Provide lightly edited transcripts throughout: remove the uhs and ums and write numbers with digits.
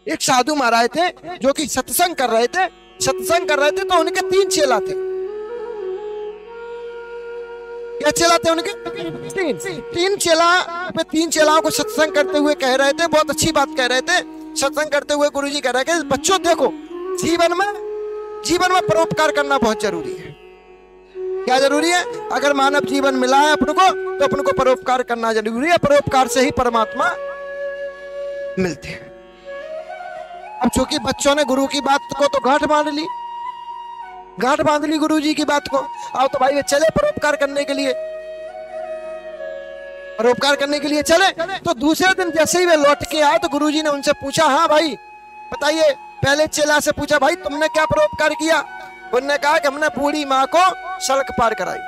एक साधु महाराज थे जो कि सत्संग कर रहे थे। तो उनके 3 चेला थे। क्या चेला थे उनके? 3 चेलाओं को सत्संग करते हुए कह रहे थे, बहुत अच्छी बात कह रहे थे। सत्संग करते हुए गुरुजी कह रहे थे, बच्चों देखो, जीवन में परोपकार करना बहुत जरूरी है। क्या जरूरी है? अगर मानव जीवन मिला है अपन को, तो अपन को परोपकार करना जरूरी है। परोपकार से ही परमात्मा मिलते हैं। अब चूंकि बच्चों ने गुरु की बात को तो गांठ बांध ली गुरु जी की बात को। अब तो भाई वे चले परोपकार करने के लिए चले। तो दूसरे दिन जैसे ही वे लौट के आए तो गुरुजी ने उनसे पूछा, हाँ भाई बताइए। पहले चेला से पूछा, भाई तुमने क्या परोपकार किया? उन्होंने कहा कि हमने बूढ़ी माँ को सड़क पार कराई।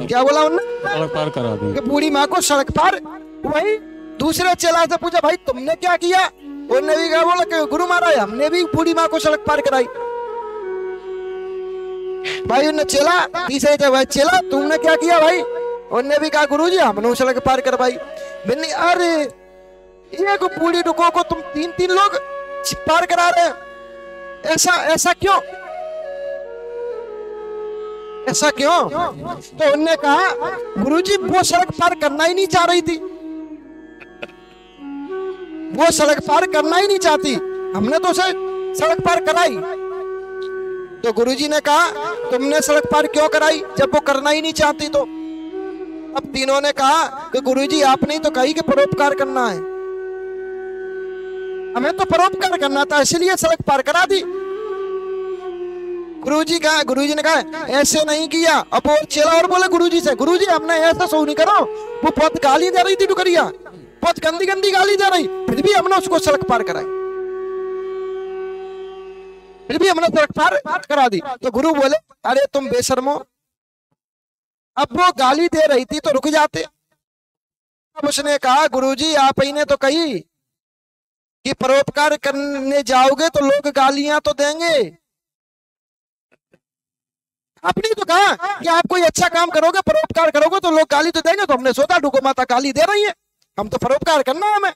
क्या बोला उन्होंने? सड़क पार करा दी। कि बूढ़ी माँ को सड़क पार। वही दूसरे चेला से पूछा, भाई तुमने क्या किया? उन्होंने भी कहा, बोला कि गुरु महाराज हमने भी बूढ़ी माँ को सड़क पार कराई। भाई उन्हें चेला तीसरे थे, भाई चेला तुमने क्या किया? भाई उन्होंने भी कहा, गुरु जी हमने सड़क पार करवाई। मैंने अरे एक बूढ़ी डुको को तुम 3 लोग पार करा रहे हैं, ऐसा क्यों? तो उन्होंने कहा, गुरुजी वो सड़क पार करना ही नहीं चाह रही थी, वो सड़क पार करना ही नहीं चाहती, हमने तो उसे सड़क पार कराई। तो गुरुजी ने कहा, तुमने सड़क पार क्यों कराई जब वो करना ही नहीं चाहती? तो अब तीनों ने कहा कि गुरुजी आपने ही तो कही कि परोपकार करना है, हमें तो परोपकार करना था इसलिए सड़क पार करा दी। गुरुजी ने कहा ऐसे नहीं किया। अब वो चेला और बोले गुरुजी से, गुरुजी हमने ऐसा सो नहीं करो, वो बहुत गाली दे रही थी डुकरिया, बहुत गंदी गाली दे रही, फिर भी हमने उसको सड़क पार कराई, फिर भी हमने सड़क पार करा दी। तो गुरु बोले, अरे तुम बेशर्मो, अब वो गाली दे रही थी तो रुक जाते। अब उसने कहा, गुरुजी आप ही ने तो कही कि परोपकार करने जाओगे तो लोग गालियां तो देंगे, आपने तो कहा कि आप कोई अच्छा काम करोगे, परोपकार करोगे तो लोग गाली तो देंगे। तो हमने सोचा डुको माता गाली दे रही है, हम तो परोपकार करना है हमें।